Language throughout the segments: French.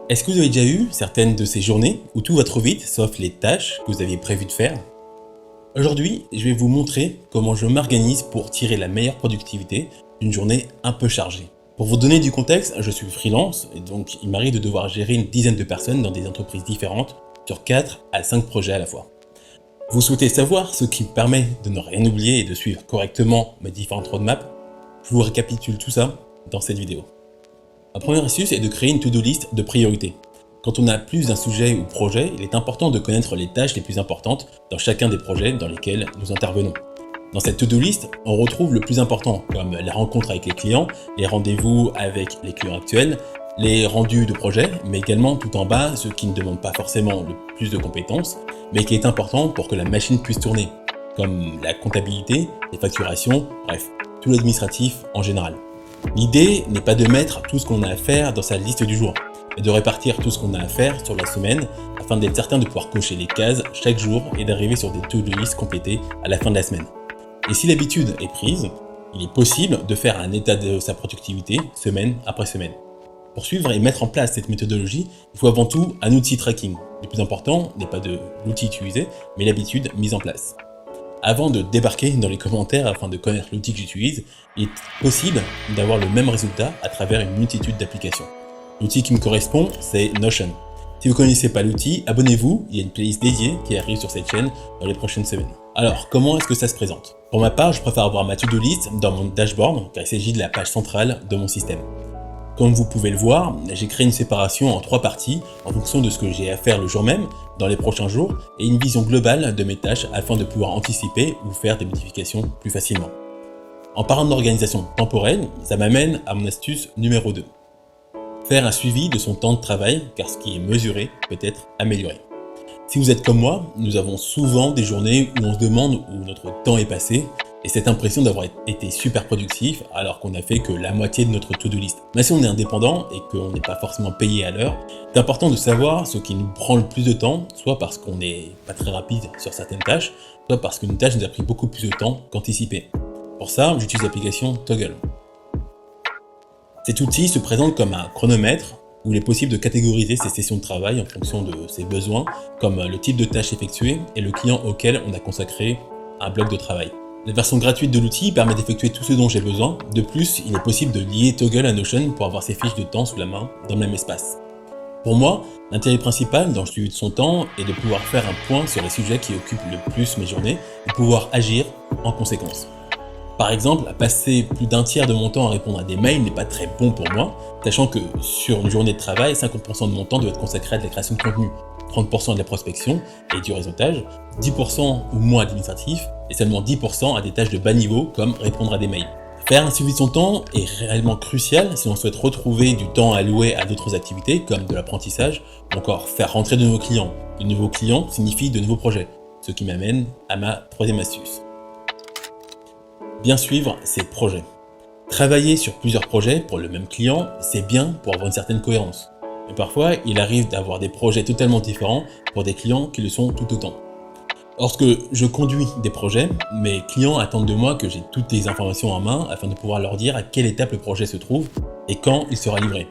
Est-ce que vous avez déjà eu certaines de ces journées où tout va trop vite, sauf les tâches que vous aviez prévu de faire? Aujourd'hui, je vais vous montrer comment je m'organise pour tirer la meilleure productivité d'une journée un peu chargée. Pour vous donner du contexte, je suis freelance et donc il m'arrive de devoir gérer une dizaine de personnes dans des entreprises différentes sur 4 à 5 projets à la fois. Vous souhaitez savoir ce qui me permet de ne rien oublier et de suivre correctement mes différentes roadmaps? Je vous récapitule tout ça dans cette vidéo. Ma première astuce est de créer une to-do list de priorités. Quand on a plus d'un sujet ou projet, il est important de connaître les tâches les plus importantes dans chacun des projets dans lesquels nous intervenons. Dans cette to-do list, on retrouve le plus important, comme les rencontres avec les clients, les rendez-vous avec les clients actuels, les rendus de projet, mais également tout en bas, ce qui ne demande pas forcément le plus de compétences, mais qui est important pour que la machine puisse tourner, comme la comptabilité, les facturations, bref, tout l'administratif en général. L'idée n'est pas de mettre tout ce qu'on a à faire dans sa liste du jour, mais de répartir tout ce qu'on a à faire sur la semaine afin d'être certain de pouvoir cocher les cases chaque jour et d'arriver sur des to-do list complétées à la fin de la semaine. Et si l'habitude est prise, il est possible de faire un état de sa productivité semaine après semaine. Pour suivre et mettre en place cette méthodologie, il faut avant tout un outil tracking. Le plus important n'est pas de l'outil utilisé, mais l'habitude mise en place. Avant de débarquer dans les commentaires afin de connaître l'outil que j'utilise, il est possible d'avoir le même résultat à travers une multitude d'applications. L'outil qui me correspond, c'est Notion. Si vous ne connaissez pas l'outil, abonnez-vous, il y a une playlist dédiée qui arrive sur cette chaîne dans les prochaines semaines. Alors, comment est-ce que ça se présente? Pour ma part, je préfère avoir ma to-do list dans mon dashboard, car il s'agit de la page centrale de mon système. Comme vous pouvez le voir, j'ai créé une séparation en 3 parties en fonction de ce que j'ai à faire le jour même, dans les prochains jours, et une vision globale de mes tâches afin de pouvoir anticiper ou faire des modifications plus facilement. En parlant d'organisation temporelle, ça m'amène à mon astuce numéro 2. Faire un suivi de son temps de travail, car ce qui est mesuré peut être amélioré. Si vous êtes comme moi, nous avons souvent des journées où on se demande où notre temps est passé, et cette impression d'avoir été super productif alors qu'on n'a fait que la moitié de notre to-do list. Mais si on est indépendant et qu'on n'est pas forcément payé à l'heure, c'est important de savoir ce qui nous prend le plus de temps, soit parce qu'on n'est pas très rapide sur certaines tâches, soit parce qu'une tâche nous a pris beaucoup plus de temps qu'anticipé. Pour ça, j'utilise l'application Toggl. Cet outil se présente comme un chronomètre où il est possible de catégoriser ses sessions de travail en fonction de ses besoins, comme le type de tâche effectuée et le client auquel on a consacré un bloc de travail. La version gratuite de l'outil permet d'effectuer tout ce dont j'ai besoin. De plus, il est possible de lier Toggl à Notion pour avoir ses fiches de temps sous la main dans le même espace. Pour moi, l'intérêt principal dans le suivi de son temps est de pouvoir faire un point sur les sujets qui occupent le plus mes journées et pouvoir agir en conséquence. Par exemple, passer plus d'un tiers de mon temps à répondre à des mails n'est pas très bon pour moi, sachant que sur une journée de travail, 50% de mon temps doit être consacré à de la création de contenu, 30% à de la prospection et du réseautage, 10% ou moins administratif et seulement 10% à des tâches de bas niveau comme répondre à des mails. Faire un suivi de son temps est réellement crucial si on souhaite retrouver du temps alloué à d'autres activités comme de l'apprentissage ou encore faire rentrer de nouveaux clients. De nouveaux clients signifie de nouveaux projets, ce qui m'amène à ma troisième astuce. Bien suivre ses projets. Travailler sur plusieurs projets pour le même client, c'est bien pour avoir une certaine cohérence. Mais parfois, il arrive d'avoir des projets totalement différents pour des clients qui le sont tout autant. Lorsque je conduis des projets, mes clients attendent de moi que j'ai toutes les informations en main afin de pouvoir leur dire à quelle étape le projet se trouve et quand il sera livré.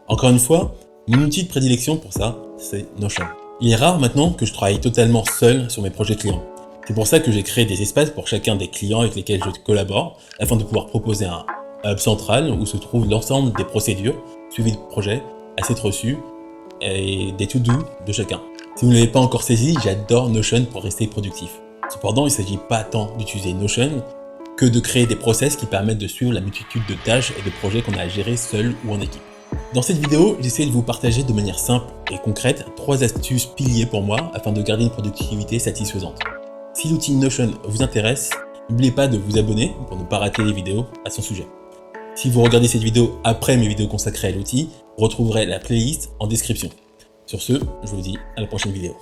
Encore une fois, mon outil de prédilection pour ça, c'est Notion. Il est rare maintenant que je travaille totalement seul sur mes projets clients. C'est pour ça que j'ai créé des espaces pour chacun des clients avec lesquels je collabore afin de pouvoir proposer un hub central où se trouve l'ensemble des procédures, suivi de projet, assets reçus et des to-do de chacun. Si vous ne l'avez pas encore saisi, j'adore Notion pour rester productif. Cependant, il ne s'agit pas tant d'utiliser Notion que de créer des process qui permettent de suivre la multitude de tâches et de projets qu'on a à gérer seul ou en équipe. Dans cette vidéo, j'essaie de vous partager de manière simple et concrète 3 astuces piliers pour moi afin de garder une productivité satisfaisante. Si l'outil Notion vous intéresse, n'oubliez pas de vous abonner pour ne pas rater les vidéos à son sujet. Si vous regardez cette vidéo après mes vidéos consacrées à l'outil, vous retrouverez la playlist en description. Sur ce, je vous dis à la prochaine vidéo.